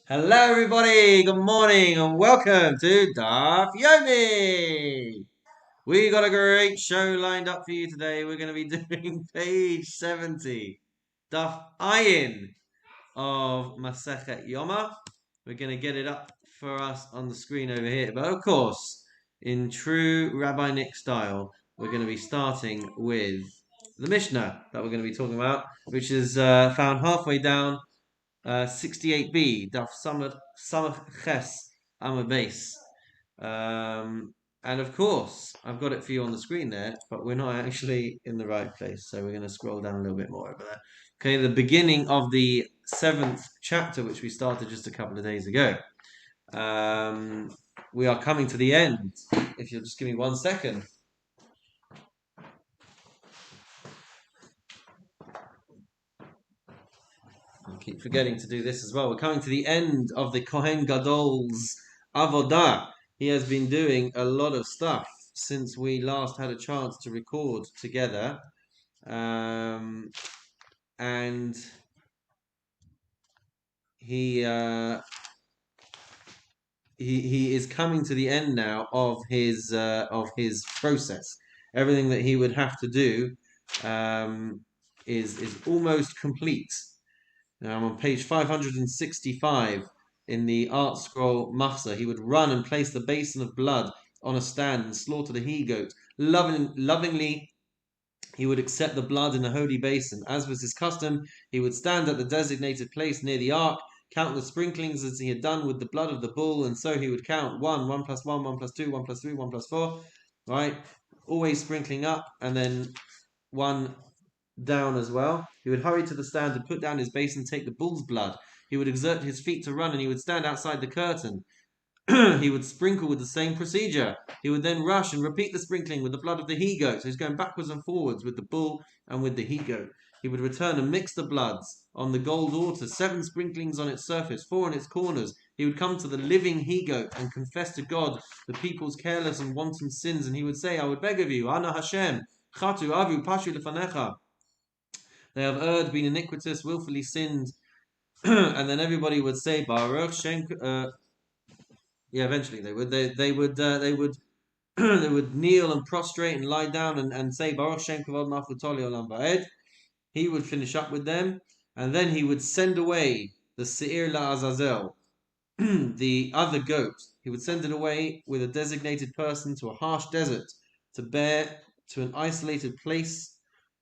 Hello, everybody. Good morning and welcome to Daf Yomi. We got a great show lined up for you today. We're going to be doing page 70, Daf Ayin of Masechet Yoma. We're going to get it up for us on the screen over here. But of course, in true Rabbi Nick style, we're going to be starting with the Mishnah that we're going to be talking about, which is found halfway down 68b, Daf Samach Ches Amud Beis. And of course, I've got it for you on the screen there, but we're not actually in the right place, so we're going to scroll down a little bit more over there. Okay, the beginning of the 7th chapter, which we started just a couple of days ago. We are coming to the end. If you'll just give me 1 second. I keep forgetting to do this as well. We're coming to the end of the Kohen Gadol's Avodah. He has been doing a lot of stuff since we last had a chance to record together. And he is coming to the end now of his process. Everything that he would have to do is almost complete. Now I'm on page 565 in the art scroll Machzor. He would run and place the basin of blood on a stand and slaughter the he-goat. Lovingly, he would accept the blood in the holy basin. As was his custom, he would stand at the designated place near the ark, count the sprinklings as he had done with the blood of the bull, and so he would count 1, 1 plus 1, 1 plus 2, 1 plus 3, 1 plus 4, right? Always sprinkling up, and then 1 down as well. He would hurry to the stand and put down his basin and take the bull's blood. He would exert his feet to run, and he would stand outside the curtain. He would sprinkle with the same procedure. He would then rush and repeat the sprinkling with the blood of the he-goat. So he's going backwards and forwards with the bull and with the he-goat. He would return and mix the bloods on the gold altar, 7 sprinklings on its surface, 4 on its corners. He would come to the living he-goat and confess to God the people's careless and wanton sins, and he would say, I would beg of you, Ana Hashem, Chatu Avu Pashu Lefanecha. They have erred, been iniquitous, willfully sinned. And then everybody would say, Baruch Shem. Eventually they would. They would they would kneel and prostrate and lie down and say, Baruch Shem Kavod Mafutoli Olam Va'ed. He would finish up with them, and then he would send away the Seir La'azazel, the other goat. He would send it away with a designated person to a harsh desert to bear to an isolated place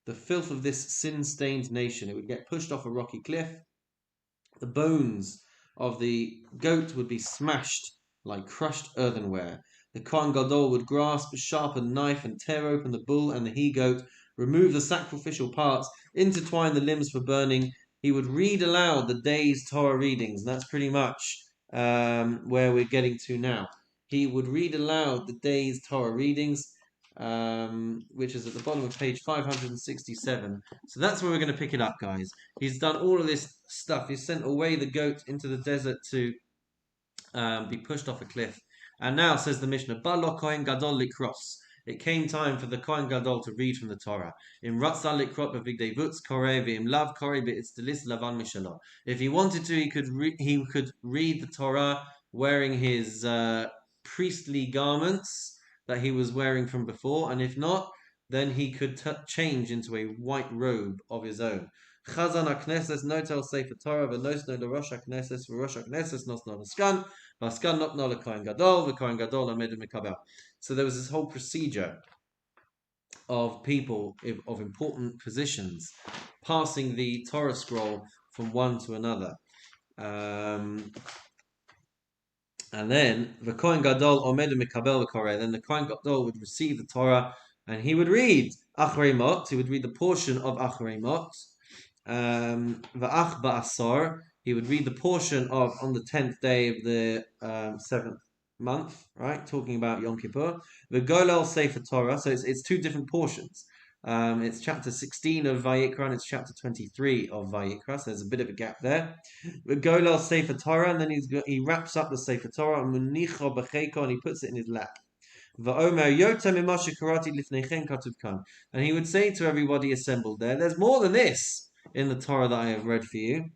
the filth of this sin-stained nation. It would get pushed off a rocky cliff. The bones of the goat would be smashed like crushed earthenware. The Kohen Gadol would grasp a sharpened knife and tear open the bull and the he-goat, remove the sacrificial parts, intertwine the limbs for burning. He would read aloud the day's Torah readings, and that's pretty much where we're getting to now. He would read aloud the day's Torah readings, which is at the bottom of page 567. So that's where we're going to pick it up, guys. He's done all of this stuff. He's sent away the goat into the desert to be pushed off a cliff. And now, says the Mishnah, Balo Kohen Gadol likros. It came time for the Kohen Gadol to read from the Torah. In Ratzah likrot b'vigdei vutz koreh v'im lav koreh b'itzdlis lavan mishalo. If he wanted to, he could read the Torah wearing his priestly garments that he was wearing from before, and if not, then he could change into a white robe of his own. Chazan HaKnesses notel sefer Torah v'nosno l'rosh HaKnesses v'rosh HaKnesses nosno l'skan v'askan notno l'kohen gadol v'kohen gadol amedu mikabel. So there was this whole procedure of people of important positions passing the Torah scroll from one to another. And then the Kohen Gadol Omed Mikabel Koreh. Then the Kohen Gadol would receive the Torah, and he would read Achrei Mot. He would read the portion of Achrei Mot. Va'ach Ba'asor. He would read the portion of on the 10th day of the 7th month, right? Talking about Yom Kippur. The Golel Sefer Torah. So it's 2 different portions. It's chapter 16 of Vayikra and it's chapter 23 of Vayikra. So there's a bit of a gap there. The Golel Sefer Torah, and then he wraps up the Sefer Torah and he puts it in his lap. And he would say to everybody assembled there, there's more than this in the Torah that I have read for you.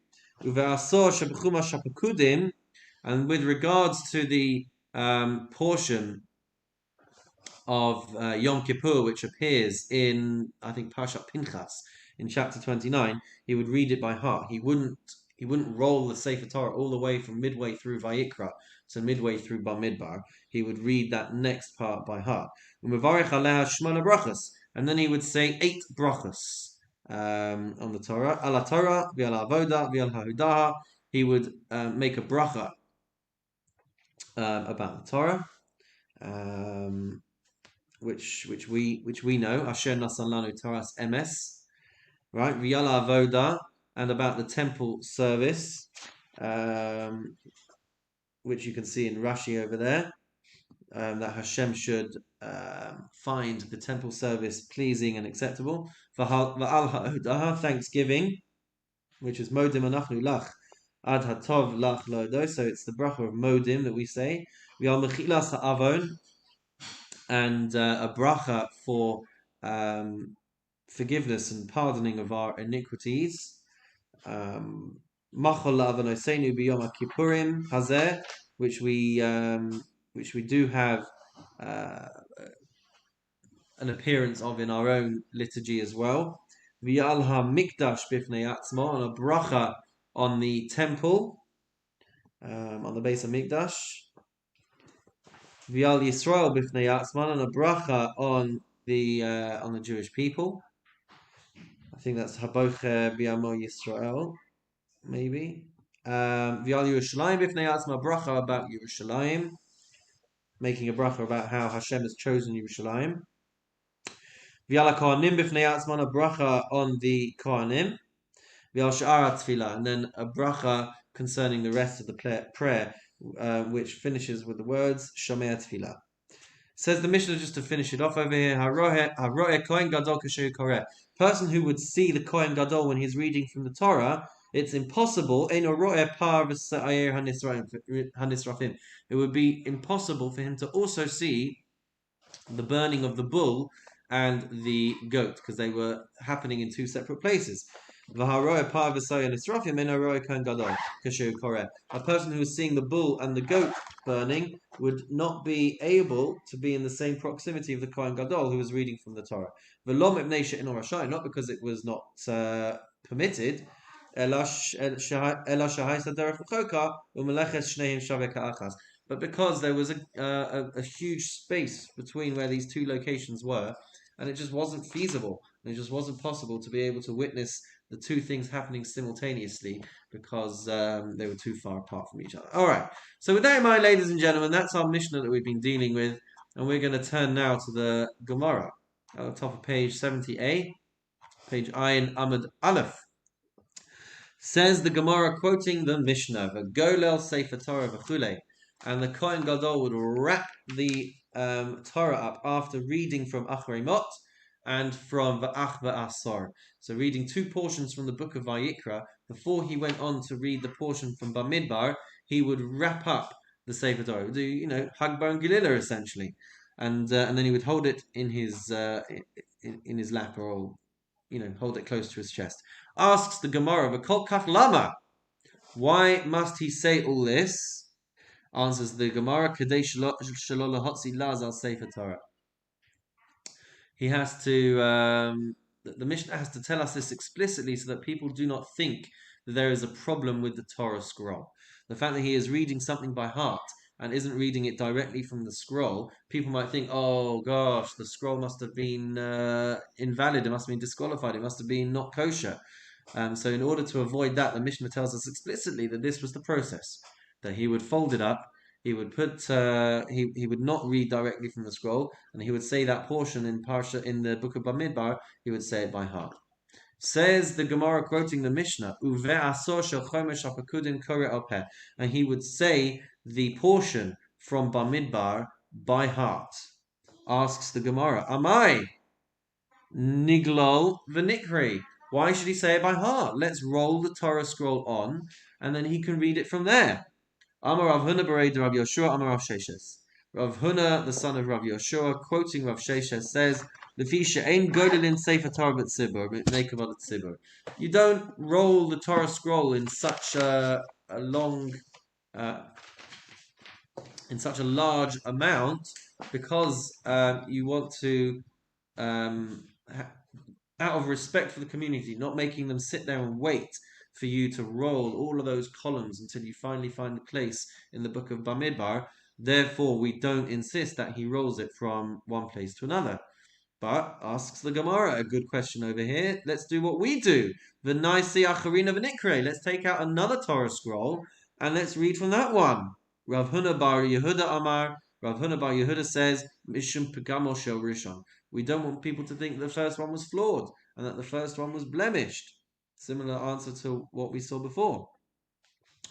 And with regards to the portion of Yom Kippur, which appears in, I think, Parshat Pinchas in chapter 29, he would read it by heart. He wouldn't roll the Sefer Torah all the way from midway through Vayikra to midway through Bamidbar. He would read that next part by heart. And then he would say 8 brachas on the Torah. Ala Torah, v'al Avoda, v'al Hahudah. He would make a bracha about the Torah. Which we know, Asher Nasan Lanu Toras Emes, right? V'yala Avoda, and about the temple service, which you can see in Rashi over there, that Hashem should find the temple service pleasing and acceptable. V'al Ha'odah, thanksgiving, which is Modim Anachnu Lach Ad Hatov Lach Lodo, so it's the bracha of Modim that we say. V'al Mechilas Ha'avon, and a bracha for forgiveness and pardoning of our iniquities. Machol la'avonosenu b'yom kippurim hazeh, which we do have an appearance of in our own liturgy as well. V'yal ha'mikdash b'fnei atzmo, and a bracha on the temple, on the base of Mikdash. V'al Yisrael b'fnei Yatzman, and a bracha on the Jewish people. I think that's Habocher b'yamo Yisrael, maybe. V'al Yerushalayim b'fnei Yatzman, a bracha about Yerushalayim, making a bracha about how Hashem has chosen Yerushalayim. V'al HaKohanim b'fnei Yatzman, a bracha on the Kohanim. V'al Sha'ar Tefillah, and then a bracha concerning the rest of the prayer, which finishes with the words Shomei Tefillah. Says the Mishnah, just to finish it off over here, Haroeh Kohen Gadol Kasher Koreh. Person who would see the Kohen Gadol when he's reading from the Torah, it's impossible. It would be impossible for him to also see the burning of the bull and the goat, because they were happening in two separate places. A person who is seeing the bull and the goat burning would not be able to be in the same proximity of the Kohen Gadol who was reading from the Torah. Not because it was not permitted, but because there was a huge space between where these two locations were, and it just wasn't feasible. It just wasn't possible to be able to witness the two things happening simultaneously because they were too far apart from each other. All right. So with that in mind, ladies and gentlemen, that's our Mishnah that we've been dealing with, and we're going to turn now to the Gemara at the top of page 70a, page Ayin Amud Aleph. Says the Gemara, quoting the Mishnah, "V'golel Sefer Torah v'chulei," and the Kohen Gadol would wrap the Torah up after reading from Achrei Mot and from V'ach V'asor. So reading two portions from the book of Vayikra, before he went on to read the portion from Bamidbar, he would wrap up the Sefer Torah. He would do, Hagbar and Gilila essentially, and then he would hold it in his lap, or hold it close to his chest. Asks the Gemara, "V'kol kach lama?" Why must he say all this? Answers the Gemara, "Kadei shelo lahotzi laz al Sefer Torah." He has to, the Mishnah has to tell us this explicitly so that people do not think that there is a problem with the Torah scroll. The fact that he is reading something by heart and isn't reading it directly from the scroll, people might think, oh gosh, the scroll must have been invalid, it must have been disqualified, it must have been not kosher. So in order to avoid that, the Mishnah tells us explicitly that this was the process, that he would fold it up, he would put he would not read directly from the scroll, and he would say that portion in the book of Bamidbar, he would say it by heart. Says the Gemara, quoting the Mishnah, and he would say the portion from Bamidbar by heart. Asks the Gemara, Amai Niglol v'nikri. Why should he say it by heart? Let's roll the Torah scroll on, and then he can read it from there. Amar Rav Huna Berei de Rav Yoshua, Amar Rav Sheshes. Rav Huna, the son of Rav Yoshua, quoting Rav Sheshes, says, "Lefisha ein godel Sefer Torah b'tzibur, b'nekavad tzibur." You don't roll the Torah scroll in such a long in such a large amount because you want to, out of respect for the community, not making them sit there and wait for you to roll all of those columns until you finally find a place in the book of Bamidbar. Therefore, we don't insist that he rolls it from one place to another. But asks the Gemara a good question over here. Let's do what we do. The Naisi Acharina V'Nikre. Let's take out another Torah scroll and let's read from that one. Rav Huna bar Yehuda Amar. Rav Huna bar Yehuda says, Mishum Pegamo Shel Rishon. We don't want people to think the first one was flawed and that the first one was blemished. Similar answer to what we saw before.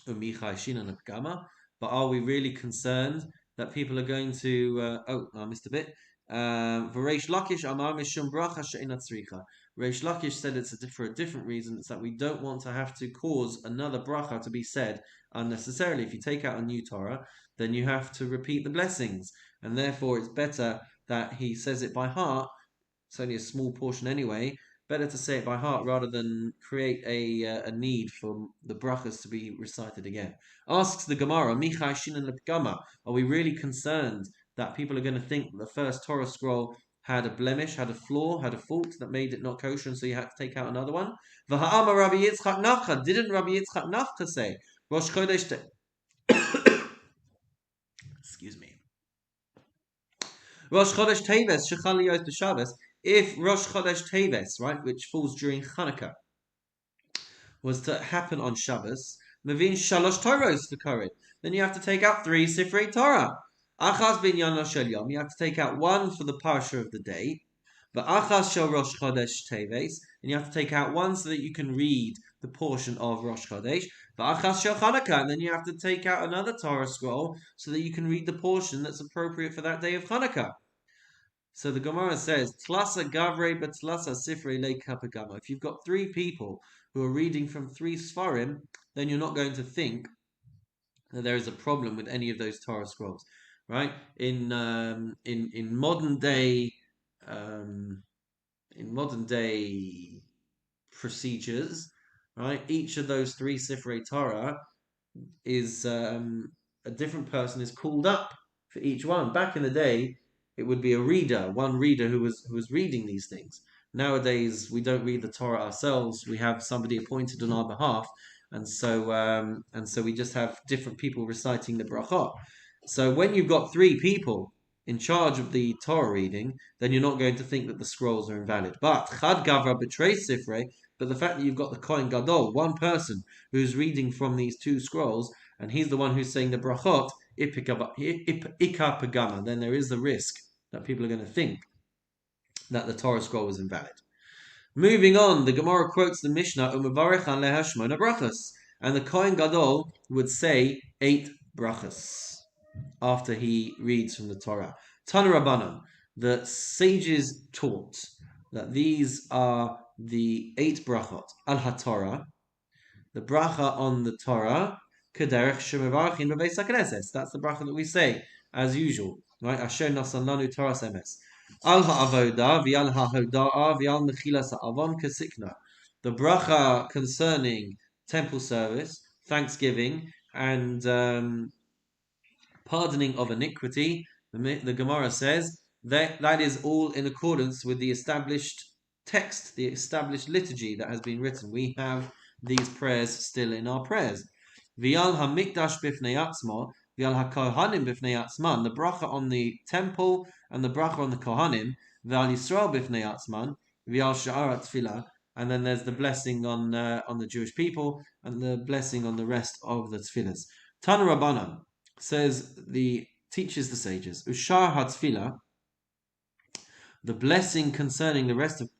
But are we really concerned that people are going to? I missed a bit. Reish Lakish Amar Mishum Bracha She'inat Tzricha. Reish Lakish said it's for a different reason. It's that we don't want to have to cause another bracha to be said unnecessarily. If you take out a new Torah, then you have to repeat the blessings, and therefore it's better that he says it by heart. It's only a small portion anyway. Better to say it by heart rather than create a need for the brachas to be recited again. Asks the Gemara, Michai Shinan Lepgama, are we really concerned that people are going to think the first Torah scroll had a blemish, had a flaw, had a fault that made it not kosher, and so you had to take out another one? V'ha'ama Rabbi Yitzchak Nafcha, didn't Rabbi Yitzchak Nafcha say, Rosh Chodesh excuse me. Rosh Chodesh Teves, Shechal Yos B'Shabbos, if Rosh Chodesh Teves, right, which falls during Hanukkah, was to happen on Shabbos, Mavin Shalosh Toros V'Korid, then you have to take out 3 Sifrei Torah. Achaz bin Yana Shel Yom, you have to take out 1 for the parsha of the day, but Achaz Shel Rosh Chodesh Teves, and you have to take out 1 so that you can read the portion of Rosh Chodesh, but Achaz Shel Hanukkah, and then you have to take out another Torah scroll so that you can read the portion that's appropriate for that day of Hanukkah. So the Gemara says, Tlasa Gavre but Tlasa Sifrei Le Kapagama. If you've got 3 people who are reading from 3 Sfarim, then you're not going to think that there is a problem with any of those Torah scrolls, right? In modern day procedures, right? Each of those 3 Sifrei Torah is a different person is called up for each one. Back in the day, it would be one reader who was reading these things. Nowadays, we don't read the Torah ourselves. We have somebody appointed on our behalf, and so we just have different people reciting the brachot. So when you've got 3 people in charge of the Torah reading, then you're not going to think that the scrolls are invalid. But Chad Gavra betrays Sifrei. But the fact that you've got the Kohen Gadol, one person who's reading from these 2 scrolls, and he's the one who's saying the brachot, Ika Pagama, then there is the risk that people are going to think that the Torah scroll was invalid. Moving on, the Gemara quotes the Mishnah, Umavarech Aleha Shmona Brachas, and the Kohen Gadol would say 8 brachas after he reads from the Torah. Tana Rabbanan, the sages taught that these are the 8 brachot al HaTorah, the bracha on the Torah, Kederech Shemevarchin Bebeis HaKnesses. That's the bracha that we say as usual, right? Asher Nasan Lanu Torah Semes. Al Ha'avoda V'al Ha'hoda'a V'al Mechilas Ha'avon Kesikna. The bracha concerning temple service, thanksgiving, and pardoning of iniquity. The Gemara says that is all in accordance with the established text, the established liturgy that has been written. We have these prayers still in our prayers. V'al ha'mikdash b'fnei atzmo, v'al ha'kohanim b'fnei atzman. The bracha on the temple and the bracha on the kohanim. V'al Yisrael b'fnei atzman, v'al sha'ar tefillah. And then there's the blessing on the Jewish people and the blessing on the rest of the tefillahs. Tana Rabbanan says teaches the sages. Ushar ha'tefillah. The blessing concerning the rest of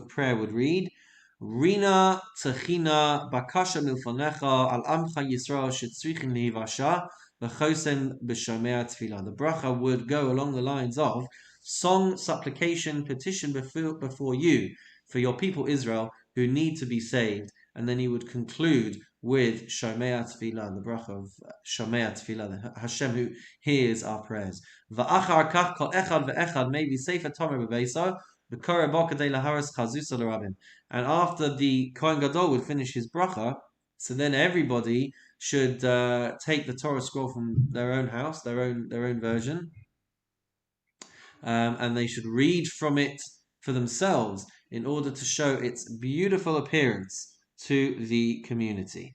prayer would read, Rina Techina Bakasha Milfanecha Al Amcha Yisrael Shetzrichin Lihivasha V'chosen B'Shomea Tefillah. The bracha would go along the lines of song, supplication, petition before you for your people Israel who need to be saved, and then he would conclude with Shomea Tefillah, the bracha of Shomea Tefillah, Hashem who hears our prayers. Va'achar kach kol echad ve'echad maybe sefer tomer b'beisa v'koreh bo kadei laharas chazusa l'rabim. And after the Kohen Gadol would finish his bracha, so then everybody should take the Torah scroll from their own house, their own version, and they should read from it for themselves in order to show its beautiful appearance to the community.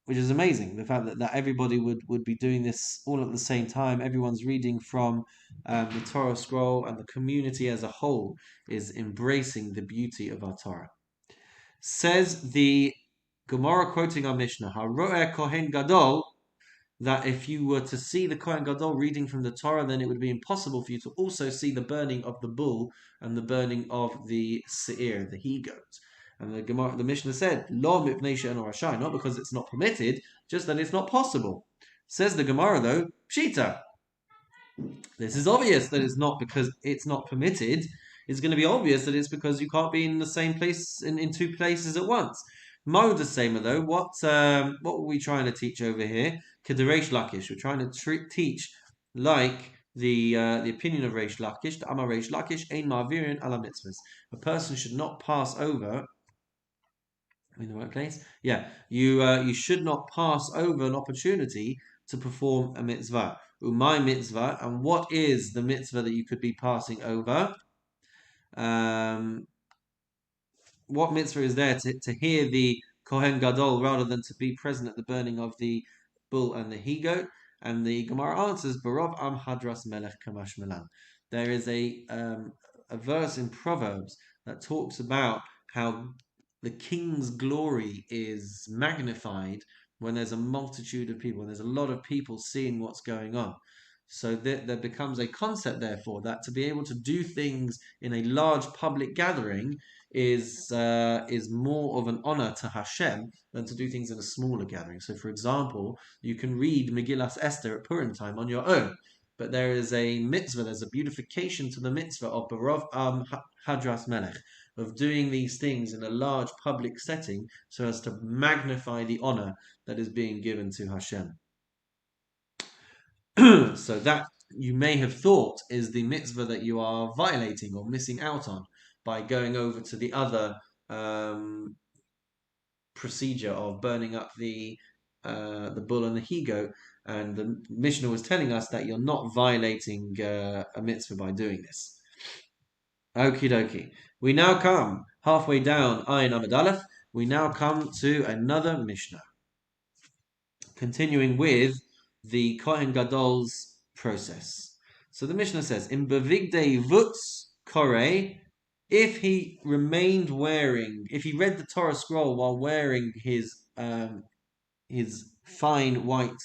Which is amazing. The fact that everybody would be doing this all at the same time. Everyone's reading from the Torah scroll, and the community as a whole is embracing the beauty of our Torah. Says the Gemara, quoting our Mishnah, "Haroeh Kohen Gadol," that if you were to see the Kohen Gadol reading from the Torah, then it would be impossible for you to also see the burning of the bull and the burning of the seir, the he-goat. And the Mishnah said, "Lo mipnei she'eno rashai," not because it's not permitted, just that it's not possible. Says the Gemara though, Pshita. This is obvious that it's not because it's not permitted. It's going to be obvious that it's because you can't be in the same place in two places at once. Mo the same though. What were we trying to teach over here? Kedereish Lakish. We're trying to teach like the opinion of Reish Lakish. The Amar Reish Lakish ein ma'avirin ala mitzvahs. A person should not pass over. In the right place? Yeah. You should not pass over an opportunity to perform a mitzvah. Umay mitzvah, and what is the mitzvah that you could be passing over? What mitzvah is there to hear the Kohen Gadol rather than to be present at the burning of the bull and the he-goat? And the Gemara answers, Barov am hadras melech kamash melan. There is a verse in Proverbs that talks about how the king's glory is magnified when there's a multitude of people, and there's a lot of people seeing what's going on. So there becomes a concept, therefore, that to be able to do things in a large public gathering is more of an honor to Hashem than to do things in a smaller gathering. So, for example, you can read Megillas Esther at Purim time on your own, but there is a mitzvah, there's a beautification to the mitzvah of Barov Hadras Melech, of doing these things in a large public setting so as to magnify the honor that is being given to Hashem. So that you may have thought is the mitzvah that you are violating or missing out on by going over to the other procedure of burning up the bull and the he-goat. And the Mishnah was telling us that you're not violating a mitzvah by doing this. Okie dokie. We now come halfway down Ayin Amud Aleph. We now come to another Mishnah. Continuing with the Kohen Gadol's process. So the Mishnah says, "In bevigdei vutz korei," if he remained wearing, if he read the Torah scroll while wearing his fine white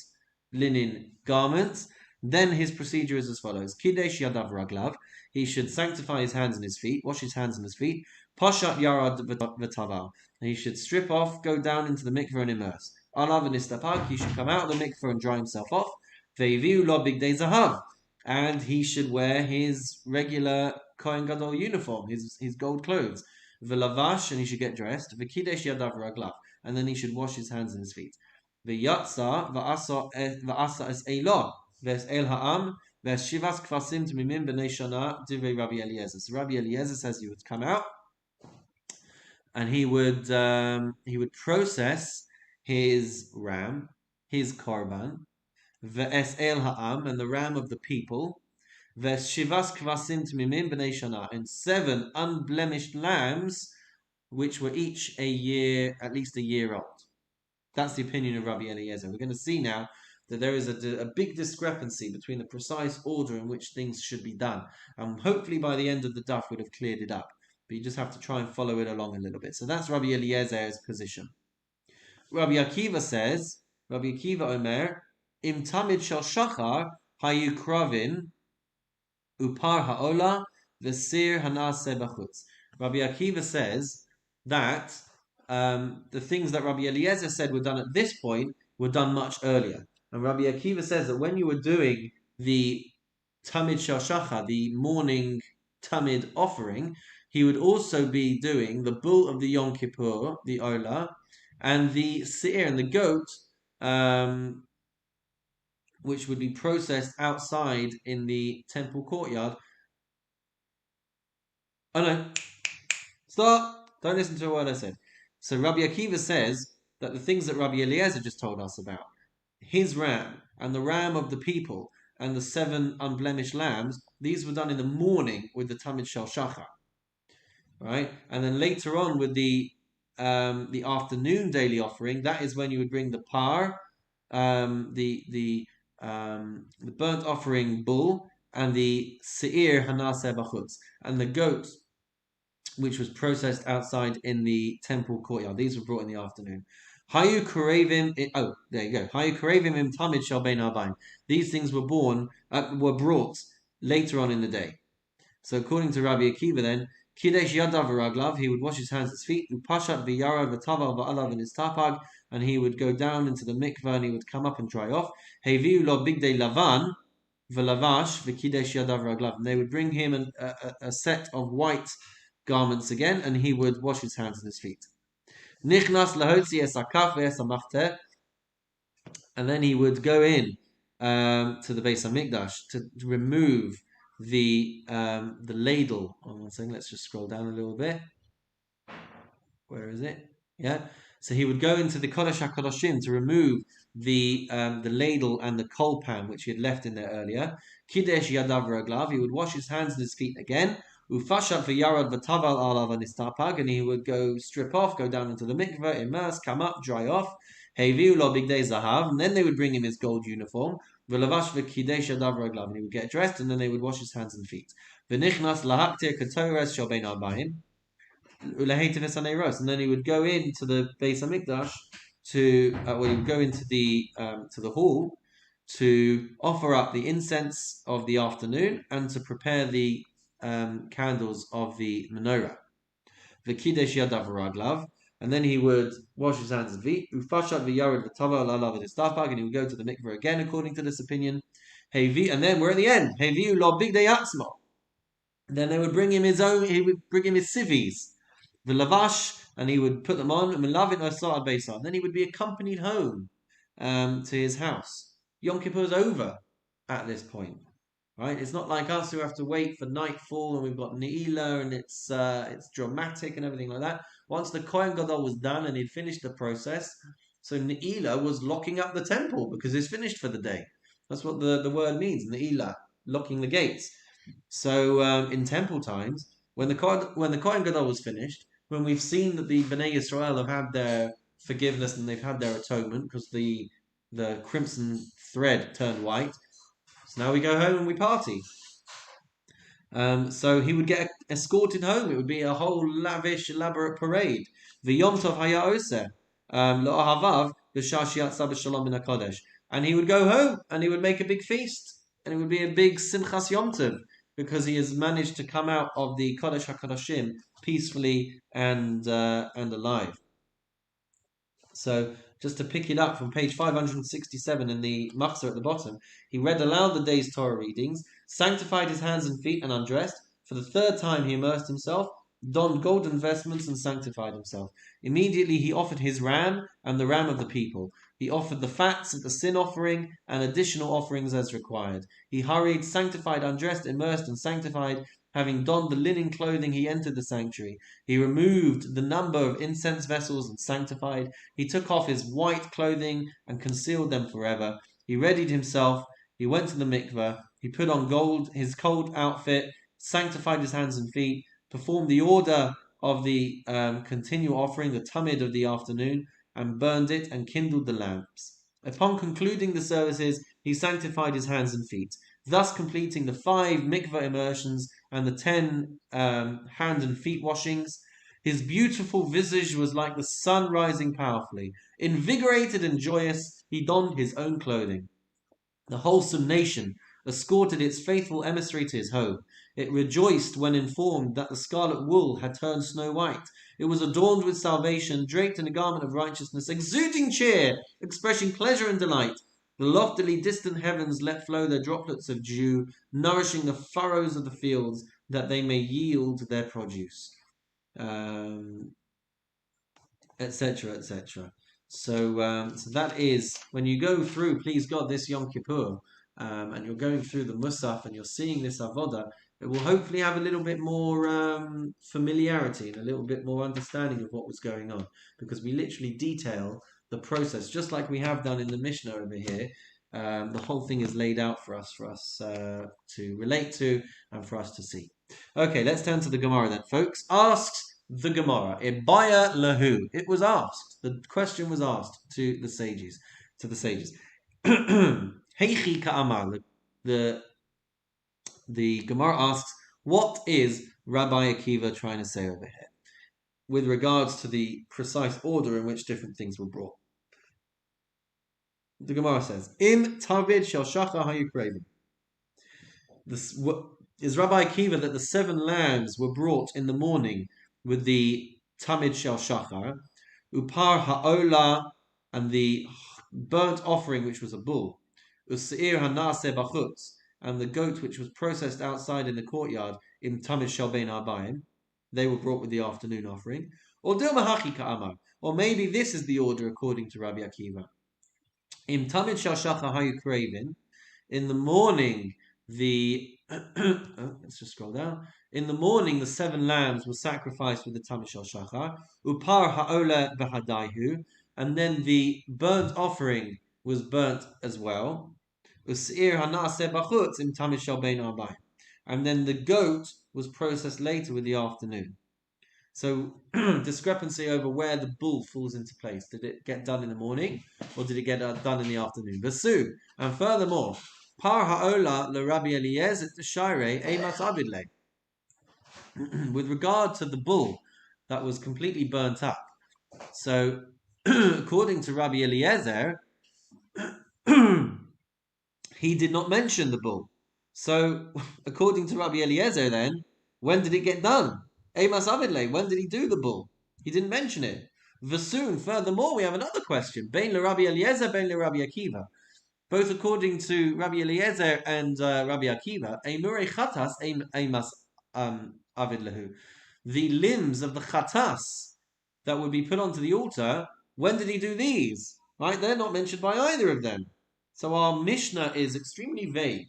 linen garments, then his procedure is as follows: Kidesh yadav raglav, he should sanctify his hands and his feet, wash his hands and his feet. Pashat yarad v'tavar, he should strip off, go down into the mikveh and immerse. Alav v'nistapag, he should come out of the mikveh and dry himself off. Ve'viu lo bigdei zahav, and he should wear his regular Kohen Gadol uniform, his gold clothes. V'lavash, and he should get dressed. V'kidesh yadav raglav, and then he should wash his hands and his feet. V'yatsa v'asa es elah v'es el ha'am v'es shivas kvasim t'mimim b'nei shana divrei Rabbi Eliezer. So Rabbi Eliezer says he would come out and he would process his ram, his korban, v'es el ha'am, and the ram of the people, v'es shivas kvasim t'mimim b'nei shana, and 7 unblemished lambs which were each at least a year old. That's the opinion of Rabbi Eliezer. We're going to see now that there is a big discrepancy between the precise order in which things should be done. And hopefully by the end of the daf would have cleared it up. But you just have to try and follow it along a little bit. So that's Rabbi Eliezer's position. Rabbi Akiva says, Rabbi Akiva Omer, Im tamid shel shachar hayu kravin upar ha'ola v'sir hanaseh b'chutz. Rabbi Akiva says that the things that Rabbi Eliezer said were done at this point were done much earlier. And Rabbi Akiva says that when you were doing the Tamid Shel Shachar, the morning Tamid offering, he would also be doing the bull of the Yom Kippur, the Ola, and the Seir and the goat, which would be processed outside in the temple courtyard. Oh no, stop! Don't listen to what I said. So Rabbi Akiva says that the things that Rabbi Eliezer just told us about, his ram and the ram of the people and the 7 unblemished lambs, these were done in the morning with the Tamid Shel Shachar, right? And then later on with the afternoon daily offering, that is when you would bring the par, the burnt offering bull, and the seir hanaseh b'chutz, and the goat which was processed outside in the temple courtyard. These were brought in the afternoon. Hayu karevim. Oh, there you go. Hayu karevim im tamid shel bein arbaim. These things were brought later on in the day. So according to Rabbi Akiva, then kidesh yadav v'raglav, he would wash his hands and his feet. Upashat v'yara v'taval v'alav and his tapag, and he would go down into the mikveh and he would come up and dry off. Heviu lo bigdei lavan v'lavash v'kidesh yadav v'raglav, and they would bring him a set of white garments again, and he would wash his hands and his feet. Nichnas lahotzi es hakaf ve'es hamachter, and then he would go in to the Beis Hamikdash to remove the ladle. One second, let's just scroll down a little bit. Where is it? Yeah. So he would go into the Kodesh HaKodashim to remove the ladle and the coal pan which he had left in there earlier. Kidesh yadav raglav. He would wash his hands and his feet again. Ufashat v'yarad v'taval alav anistapag, and he would go strip off, go down into the mikveh, immerse, come up, dry off. Heviu lo bigdei zahav, and then they would bring him his gold uniform. V'lavash v'kidesh yadav raglav, and he would get dressed, and then they would wash his hands and feet. V'nichnas lahaktir ketores shel bein arbaim. And then he would go into the Beis Hamikdash he would go into the hall to offer up the incense of the afternoon and to prepare the candles of the menorah. The Kiddush Yadav Raglav, and then he would wash his hands and feet. Ufashat v'yared v'tava lalav v'nistapag, and he would go to the mikveh again, according to this opinion. And then we're at the end. Heviu lo bigdei atzmo. Then they would bring him his own. He would bring him his civis, the lavash, and he would put them on. And then he would be accompanied home to his house. Yom Kippur is over at this point. Right, it's not like us who have to wait for nightfall and we've got Ne'ilah and it's dramatic and everything like that. Once the Kohen Gadol was done and he'd finished the process, so Ne'ilah was locking up the temple because it's finished for the day. That's what the word means, Ne'ilah, locking the gates. So in temple times, when the Kohen Gadol was finished, when we've seen that the Bnei Yisrael have had their forgiveness and they've had their atonement because the crimson thread turned white. So now we go home and we party. So he would get escorted home. It would be a whole lavish, elaborate parade. V'yom tov haya oseh lo'ahavav b'shashiyat sabah shalom min hakodesh. And he would go home and he would make a big feast. And it would be a big simchas yom tov because he has managed to come out of the Kodesh HaKodashim peacefully and alive. So just to pick it up from page 567 in the Machzor at the bottom, he read aloud the day's Torah readings, sanctified his hands and feet and undressed. For the third time he immersed himself, donned golden vestments and sanctified himself. Immediately he offered his ram and the ram of the people. He offered the fats of the sin offering and additional offerings as required. He hurried, sanctified, undressed, immersed and sanctified. Having donned the linen clothing, he entered the sanctuary. He removed the number of incense vessels and sanctified. He took off his white clothing and concealed them forever. He readied himself. He went to the mikveh. He put on his cold outfit, sanctified his hands and feet, performed the order of the continual offering, the tamid of the afternoon, and burned it and kindled the lamps. Upon concluding the services, he sanctified his hands and feet, thus completing the 5 mikveh immersions and the 10 hand and feet washings. His beautiful visage was like the sun rising powerfully. Invigorated and joyous, he donned his own clothing. The wholesome nation escorted its faithful emissary to his home. It rejoiced when informed that the scarlet wool had turned snow white. It was adorned with salvation, draped in a garment of righteousness, exuding cheer, expressing pleasure and delight. The loftily distant heavens let flow their droplets of dew, nourishing the furrows of the fields, that they may yield their produce, etc., etc. So that is, when you go through, please God, this Yom Kippur, and you're going through the Musaf and you're seeing this Avodah, it will hopefully have a little bit more familiarity and a little bit more understanding of what was going on, because we literally detail the process just like we have done in the Mishnah over here. The whole thing is laid out for us to relate to and for us to see. Okay, let's turn to the Gemara then, folks. Asks the Gemara, Ibaya lahu. It was asked. The question was asked to the sages. Heichi ka'amar. The Gemara asks, what is Rabbi Akiva trying to say over here with regards to the precise order in which different things were brought? The Gemara says, Im tavid shel shachar hayukravim. Is Rabbi Akiva that the 7 lambs were brought in the morning with the tamid shel shachar, upar ha'ola, and the burnt offering which was a bull, useir hanase bachutz, and the goat which was processed outside in the courtyard, im tamid shel bein arbaim, they were brought with the afternoon offering, or dilma hachi ka'amar, or maybe this is the order according to Rabbi Akiva. Im tamid shel shachar hayukravim, in the morning let's just scroll down. In the morning, the 7 lambs were sacrificed with the tamid shel shachar, upar ha'ola v'hadaihu, and then the burnt offering was burnt as well. Useir hanase bachutz im tamid shel bein arbaim, and then the goat was processed later with the afternoon. So discrepancy over where the bull falls into place. Did it get done in the morning or did it get done in the afternoon? Vasu, and furthermore, par ha'ola le Rabbi Eliezer t'shire eimas avidle. With regard to the bull that was completely burnt up. So according to Rabbi Eliezer, he did not mention the bull. So according to Rabbi Eliezer then, when did it get done? Eimas avidle, when did he do the bull? He didn't mention it. Vasoon, furthermore, we have another question. Bein le Rabbi Eliezer, bein le Rabbi Akiva. Both according to Rabbi Eliezer and Rabbi Akiva, Eimurei chatas eimas avid lehu. The limbs of the chatas that would be put onto the altar, when did he do these? Right, they're not mentioned by either of them. So our Mishnah is extremely vague,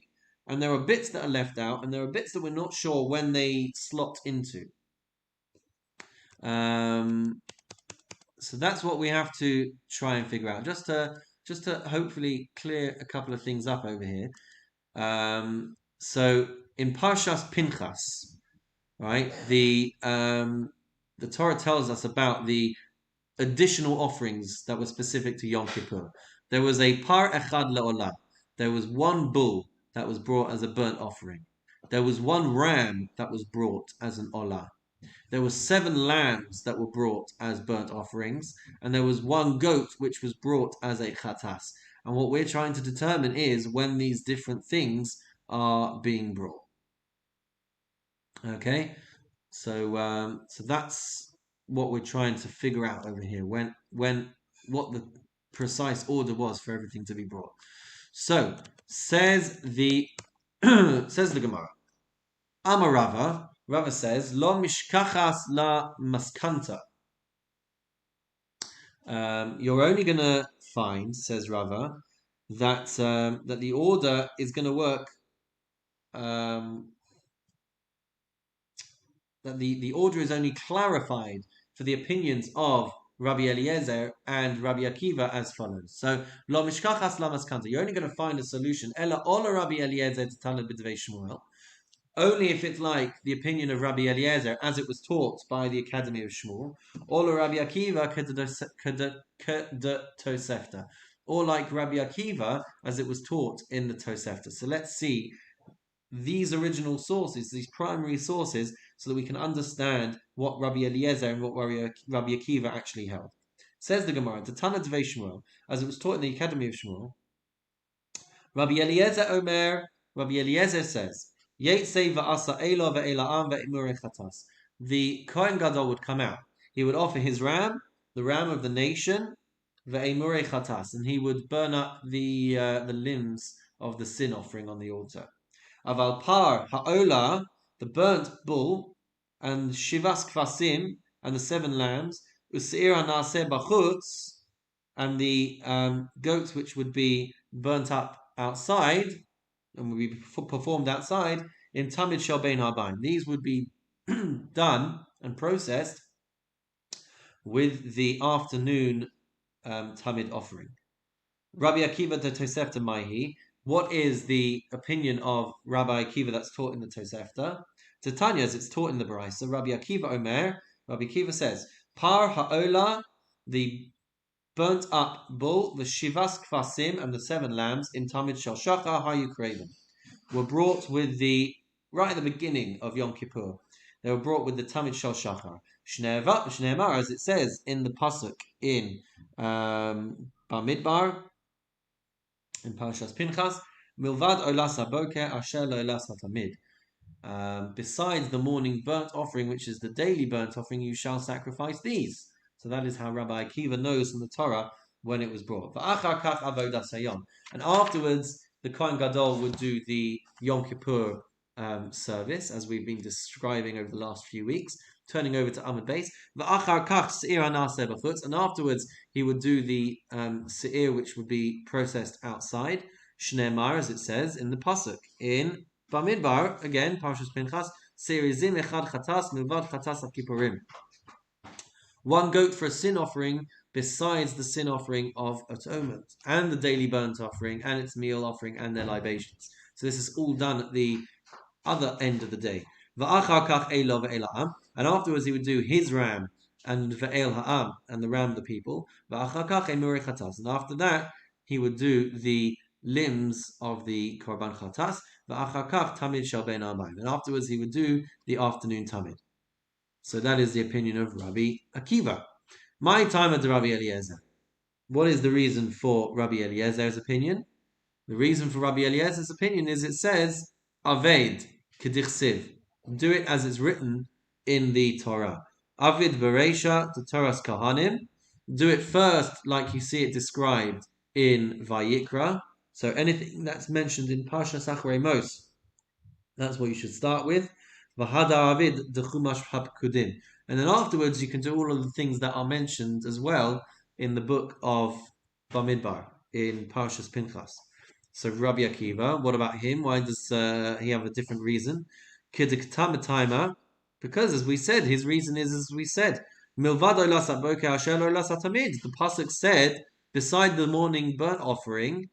and there are bits that are left out, and there are bits that we're not sure when they slot into. So that's what we have to try and figure out, just to hopefully clear a couple of things up over here. So in Parshas Pinchas, right, the Torah tells us about the additional offerings that were specific to Yom Kippur. There was a par echad le'olah. There was one bull that was brought as a burnt offering. There was one ram that was brought as an olah. There were 7 lambs that were brought as burnt offerings, and there was 1 goat which was brought as a chatas. And what we're trying to determine is when these different things are being brought. Okay, so that's what we're trying to figure out over here. When what the precise order was for everything to be brought. So says the Gemara. Amarava. Rava says, Lo mishkachas la maskanta. You're only going to find, says Rava, that the order is going to work. That the order is only clarified for the opinions of Rabbi Eliezer and Rabbi Akiva as follows. So, Lo mishkachas la maskanta. You're only going to find a solution. Ela ola Rabbi Eliezer t'tanad b'dvei Shmuel. Only if it's like the opinion of Rabbi Eliezer as it was taught by the Academy of Shmuel, or Rabbi Akiva Tosefta, or like Rabbi Akiva as it was taught in the Tosefta. So let's see these original sources, these primary sources, so that we can understand what Rabbi Eliezer and what Rabbi Akiva actually held. Says the Gemara, Tana Dvei Shmuel, as it was taught in the Academy of Shmuel, Rabbi Eliezer says, the Kohen Gadol would come out. He would offer his ram, the ram of the nation, and he would burn up the limbs of the sin offering on the altar. Aval par ha'ola, the burnt bull, and shivas kvasim, and the 7 lambs, useir hanaseh bachutz, and the goats which would be burnt up outside and would be performed outside, in Tamid Shel Bein Habayim. These would be done and processed with the afternoon Tamid offering. Rabbi Akiva the Tosefta Maihi. What is the opinion of Rabbi Akiva that's taught in the Tosefta? Titania, as it's taught in the Baraisa, Rabbi Akiva Omer, Rabbi Akiva says, Par ha'ola, the burnt up bull, the shivas kvasim, and the 7 lambs in Tamid Shel Shachar Hayukreven were brought with right at the beginning of Yom Kippur. They were brought with the Tamid Shel Shachar. Shneemar, as it says in the pasuk in Bamidbar, in Parashas Pinchas, Milvad olas haboker asher lo olas hatamid. Besides the morning burnt offering, which is the daily burnt offering, you shall sacrifice these. So that is how Rabbi Akiva knows from the Torah when it was brought. And afterwards, the Kohen Gadol would do the Yom Kippur service, as we've been describing over the last few weeks, turning over to Amud Beis. And afterwards, he would do the se'ir, which would be processed outside. Shneemar, as it says in the pasuk in Bamidbar, again, Parashas Pinchas, Serizim echad chatas milvad chatas haKippurim. 1 goat for a sin offering, besides the sin offering of atonement, and the daily burnt offering, and its meal offering, and their libations. So this is all done at the other end of the day. And afterwards he would do his ram, and ve'el ha'am, and the ram of the people. And after that, he would do the limbs of the korban chatas. And afterwards he would do the afternoon tamid. So that is the opinion of Rabbi Akiva. My time at Rabbi Eliezer. What is the reason for Rabbi Eliezer's opinion? The reason for Rabbi Eliezer's opinion is it says, Aved kedichsiv. Do it as it's written in the Torah. Avid bereisha to Torah's kahanim. Do it first like you see it described in Vayikra. So anything that's mentioned in Parshas Acharei Mos, that's what you should start with. And then afterwards you can do all of the things that are mentioned as well in the book of Bamidbar, in Parshas Pinchas. So Rabbi Akiva, what about him? Why does he have a different reason? Because as we said, his reason is as we said. The pasuk said, beside the morning burnt offering,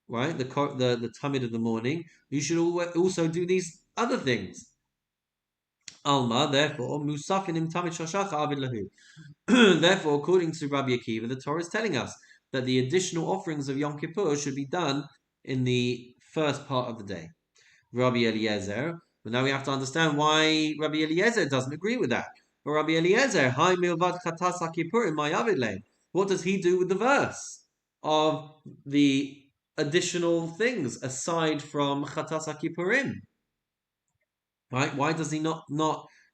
right, the tamid of the morning, you should also do these other things. Alma, therefore, musafinim tamid shashach avid lahu. Therefore, according to Rabbi Akiva, the Torah is telling us that the additional offerings of Yom Kippur should be done in the first part of the day. Rabbi Eliezer, but now we have to understand why Rabbi Eliezer doesn't agree with that. But Rabbi Eliezer, Hai milvad chatas haKippurim mayavid. What does he do with the verse of the additional things aside from chatas haKippurim? Right? Why does he not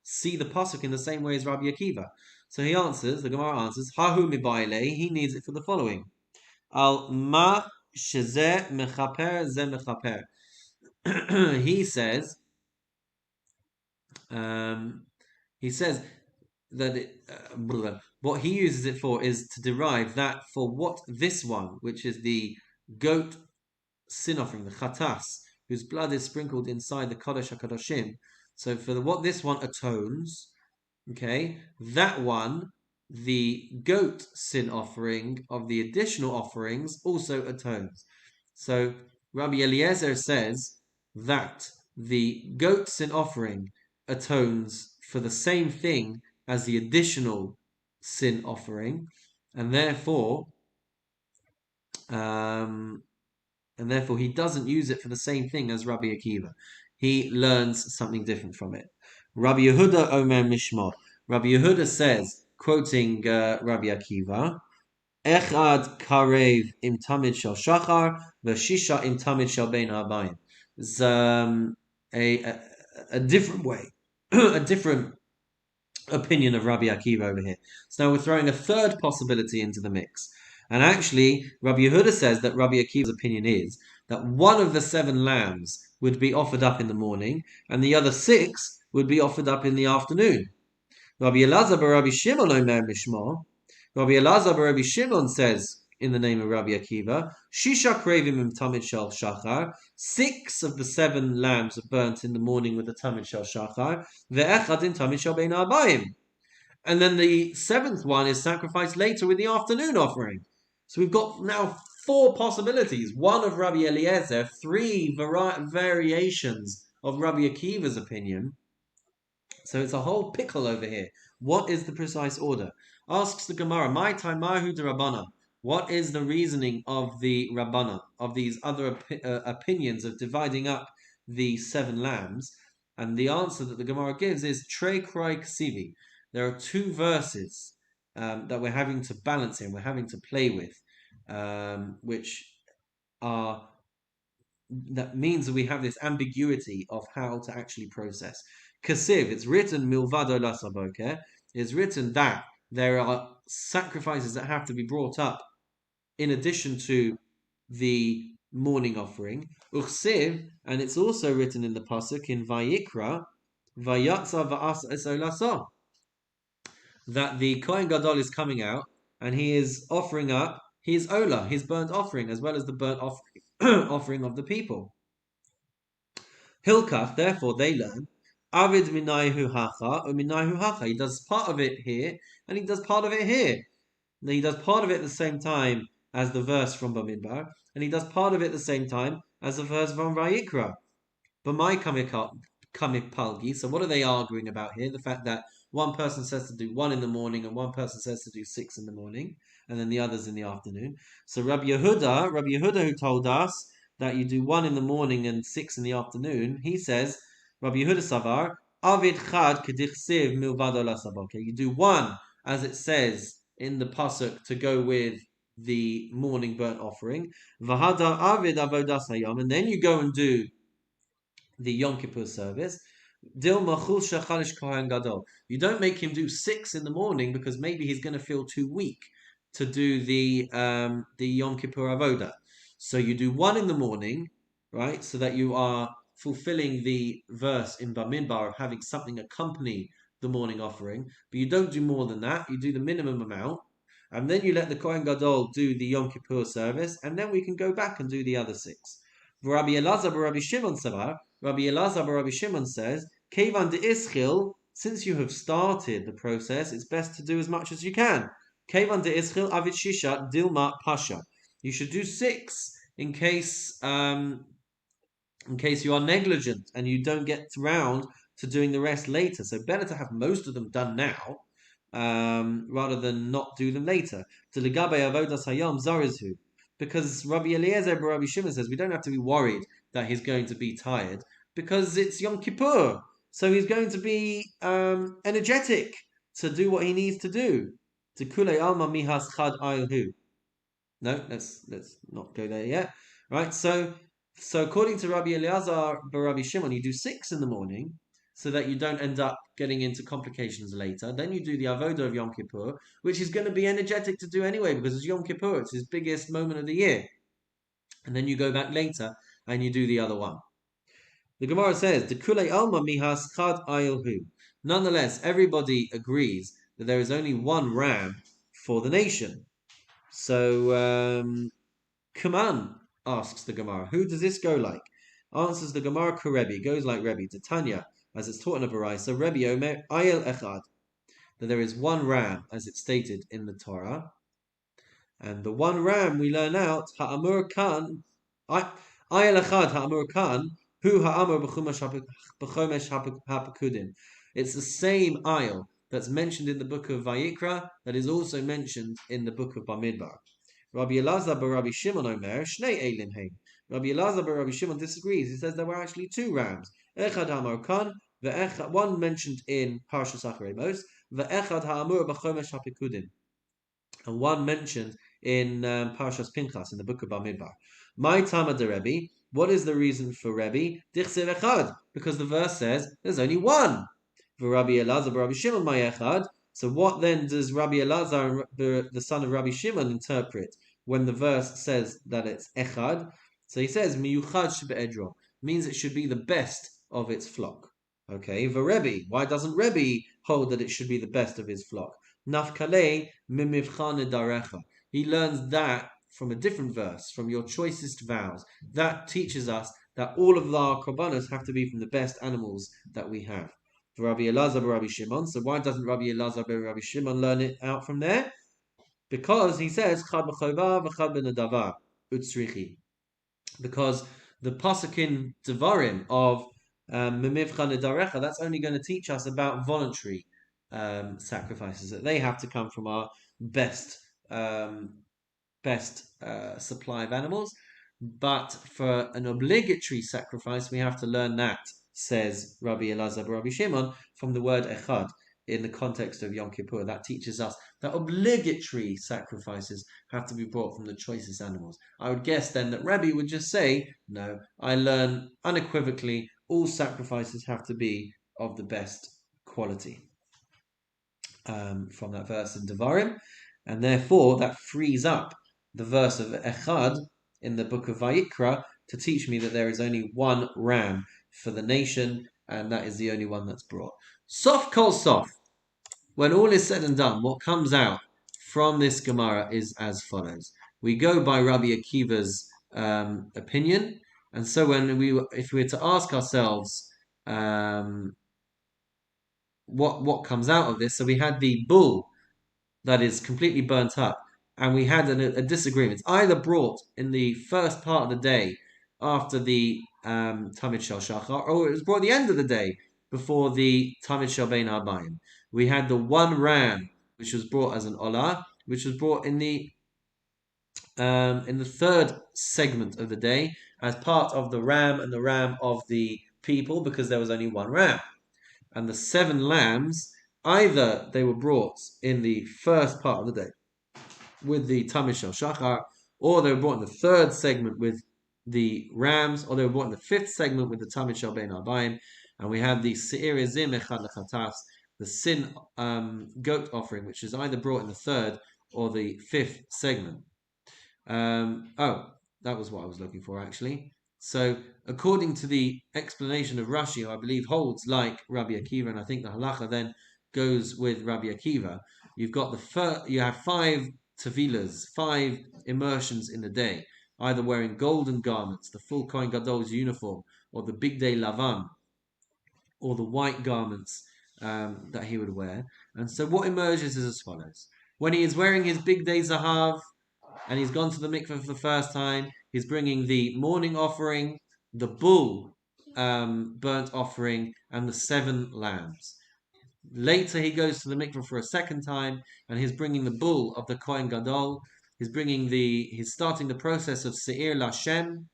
see the pasuk in the same way as Rabbi Akiva? So he answers, the Gemara answers, Hahu mibaile, he needs it for the following. Al ma shezeh mechaper ze mechaper. He says that what he uses it for is to derive that for what this one, which is the goat sin offering, the chatas, whose blood is sprinkled inside the Kodesh HaKadoshim. So for what this one atones, okay, that one, the goat sin offering of the additional offerings also atones. So Rabbi Eliezer says that the goat sin offering atones for the same thing as the additional sin offering, and therefore he doesn't use it for the same thing as Rabbi Akiva. He learns something different from it. Rabbi Yehuda Omer Mishmor. Rabbi Yehuda says, quoting Rabbi Akiva, Echad karev im tamid shel shachar, v'shisha im tamid shel bein habayim. It's a different way, a different opinion of Rabbi Akiva over here. So now we're throwing a third possibility into the mix. And actually, Rabbi Yehuda says that Rabbi Akiva's opinion is that one of the 7 lambs would be offered up in the morning, and the other 6 would be offered up in the afternoon. Rabbi Elazar bar Rabbi Shimon Omer Mishmor. Rabbi Elazar bar Rabbi Shimon says, in the name of Rabbi Akiva. Shisha krevim im tamid shel shachar. 6 of the 7 lambs are burnt in the morning with the tamid shel shachar. Ve'echad in tamid shel bein ha'abayim. And then the 7th one is sacrificed later with the afternoon offering. So we've got now 4 possibilities. 1 of Rabbi Eliezer, 3 variations of Rabbi Akiva's opinion. So it's a whole pickle over here. What is the precise order? Asks the Gemara, my taimahu de Rabbana. What is the reasoning of the Rabbana, of these other opinions of dividing up the 7 lambs? And the answer that the Gemara gives is Trei Kroi Ksivi. There are 2 verses that we're having to balance here, we're having to play with, which are, that means that we have this ambiguity of how to actually process. Kasiv, it's written milvado lasaboker. It's written that there are sacrifices that have to be brought up in addition to the morning offering. Uchsiv, and it's also written in the pasuk in Vayikra, Vayatza va'asa esolasa, that the Kohen Gadol is coming out and he is offering up his olah, his burnt offering, as well as the burnt offering of the people. Hilkach, therefore they learn, Avid minayhu hacha or minayhu hacha. He does part of it here and he does part of it here. And he does part of it at the same time as the verse from Bamidbar, and he does part of it at the same time as the verse from Vayikra. But my kamipalgi. So what are they arguing about here? The fact that one person says to do 1 in the morning and one person says to do 6 in the morning, and then the others in the afternoon. So Rabbi Yehuda who told us that you do 1 in the morning and 6 in the afternoon, he says, Rabbi Yehuda Savar, Avid Chad Kedichsiv Milvado Lasabok. You do 1 as it says in the pasuk to go with the morning burnt offering. Vahada Avid Avodas Hayom, and then you go and do the Yom Kippur service. Dil Machul Shachalish Kohen Gadol. You don't make him do 6 in the morning because maybe he's going to feel too weak to do the Yom Kippur Avodah. So you do 1 in the morning, right? So that you are fulfilling the verse in Bamidbar of having something accompany the morning offering, but you don't do more than that. You do the minimum amount, and then you let the Kohen Gadol do the Yom Kippur service, and then we can go back and do the other 6. Rabbi Elazar Rabbi Shimon Savar. Rabbi Elazar Rabbi Shimon says, Kevan de Ischil, since you have started the process, it's best to do as much as you can. Kevan de Ischil Avid Shisha Dilma Pasha. You should do 6 in case you are negligent and you don't get round to doing the rest later. So better to have most of them done now, rather than not do them later. To Ligabe Avodas Hayom Zarizhu. Because Rabbi Eliezer Rabbi Shimon says we don't have to be worried that he's going to be tired because it's Yom Kippur. So he's going to be energetic to do what he needs to do. To Kule Alma Mihas Chad Ayhu. No, let's not go there yet. Right, so according to Rabbi Eliezer Rabbi Shimon, you do 6 in the morning so that you don't end up getting into complications later. Then you do the Avodah of Yom Kippur, which he's going to be energetic to do anyway because it's Yom Kippur, it's his biggest moment of the year. And then you go back later and you do the other one. The Gemara says, "Dekulei alma mihas chad ayilhu." Nonetheless, everybody agrees that there is only 1 ram for the nation. So, Kaman asks the Gemara, who does this go like? Answers the Gemara, Karebi, goes like Rebbe, to Tanya, as it's taught in a Baraisa, Rebbe Omer, Ayel Echad, that there is 1 ram, as it's stated in the Torah. And the 1 ram we learn out, Ha'amur Khan, Ayel Echad, Ha'amur Khan, Hu Ha'amur B'chomesh HaPekudim. It's the same ayel that's mentioned in the book of Vayikra, that is also mentioned in the book of Bamidbar. Rabbi Elazar bar Rabbi Shimon Omer, Shnei Eilin Hein. Rabbi Elazar bar Rabbi Shimon disagrees. He says there were actually 2 rams. Echad Ha'amur Khan, one mentioned in Parshas Acharei Mos, ve'echad Ha'amur B'chomesh HaPekudim, and one mentioned in Parshas Pinchas in the book of Bamidbar. My Tama de Rebbe. What is the reason for Rebbe? Dichsev Echad, because the verse says there's only 1. For Rabbi Elazar bar Rabbi Shimon my Echad. So what then does Rabbi Elazar, the son of Rabbi Shimon, interpret when the verse says that it's Echad? So he says, Miyuchad shebe'edro, means it should be the best of its flock. Okay, Rebbe, why doesn't Rebbe hold that it should be the best of his flock? Nafkalei mimivchane darecha. he learns that from a different verse, from your choicest vows. That teaches us that all of our korbanos have to be from the best animals that we have. For Rabbi Elazar, Rabbi Shimon. So why doesn't Rabbi Elazar, Rabbi Shimon learn it out from there? Because he says chad b'chova v'chad b'nadava utzrichi. Because the pasuk in Devarim of Memivcha Nedarecha, that's only going to teach us about voluntary sacrifices, that they have to come from our best supply of animals. But for an obligatory sacrifice, we have to learn that, says Rabbi Elazar Rabbi Shimon, from the word echad in the context of Yom Kippur. That teaches us that obligatory sacrifices have to be brought from the choicest animals. I would guess then that Rabbi would just say, no, I learn unequivocally all sacrifices have to be of the best quality, from that verse in Devarim. And therefore that frees up the verse of Echad in the book of Vayikra to teach me that there is only one ram for the nation, and that is the only one that's brought. Sof kol sof. When all is said and done, what comes out from this Gemara is as follows. We go by Rabbi Akiva's opinion, and so if we were to ask ourselves what comes out of this, so we had the bull that is completely burnt up, and we had a disagreement. It's either brought in the first part of the day after the Tamid Shel Shachar, or it was brought at the end of the day before the Tamid Shel Bein Habayim. We had the one ram which was brought as an olah, which was brought in the third segment of the day as part of the ram and the ram of the people, because there was only one ram. And the 7 lambs, either they were brought in the first part of the day with the Tamid Shel Shachar, or they were brought in the third segment with the rams, or they were brought in the 5th segment with the Tamid Shel Bein Habayim. And we have the Se'ir Ezim Echad Lechatas, the sin goat offering, which is either brought in the 3rd or the 5th segment. That was what I was looking for, actually. So, according to the explanation of Rashi, who I believe holds like Rabbi Akiva, and I think the halacha then goes with Rabbi Akiva, you have 5 tevilas, 5 immersions in the day, either wearing golden garments, the full Kohen Gadol's uniform, or the big day lavan, or the white garments that he would wear. And so what emerges is as follows. When he is wearing his big day zahav, and he's gone to the mikveh for the first time, he's bringing the morning offering, the bull burnt offering, and the 7 lambs. Later he goes to the mikveh for a second time, and he's bringing the bull of the Kohen Gadol. He's starting the process of Se'ir Lashem,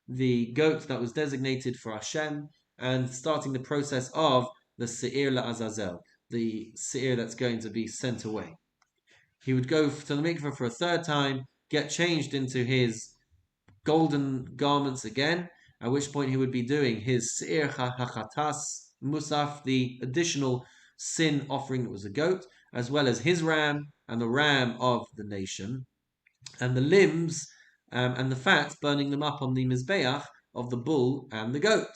the goat that was designated for Hashem, and starting the process of the Se'ir LaAzazel, the Se'ir that's going to be sent away. He would go to the mikveh for a third time, get changed into his golden garments again, at which point he would be doing his Se'ir HaChatas Musaf, the additional sin offering that was a goat, as well as his ram and the ram of the nation, and the limbs and the fat, burning them up on the Mizbeach of the bull and the goat.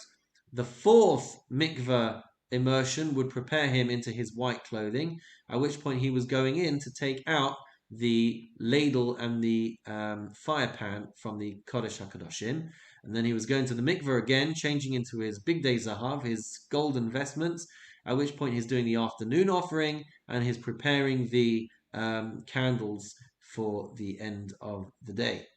The 4th mikveh immersion would prepare him into his white clothing, at which point he was going in to take out the ladle and the fire pan from the Kodesh HaKadoshim, and then he was going to the mikveh again, changing into his big day zahav, his golden vestments, at which point he's doing the afternoon offering, and he's preparing the candles for the end of the day.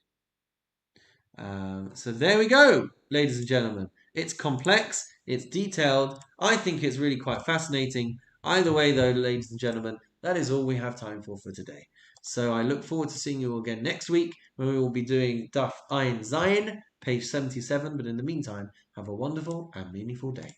So there we go, ladies and gentlemen. It's complex, it's detailed. I think it's really quite fascinating. Either way, though, ladies and gentlemen, that is all we have time for today. So I look forward to seeing you again next week, when we will be doing Daf Ayin Zayin, page 77. But in the meantime, have a wonderful and meaningful day.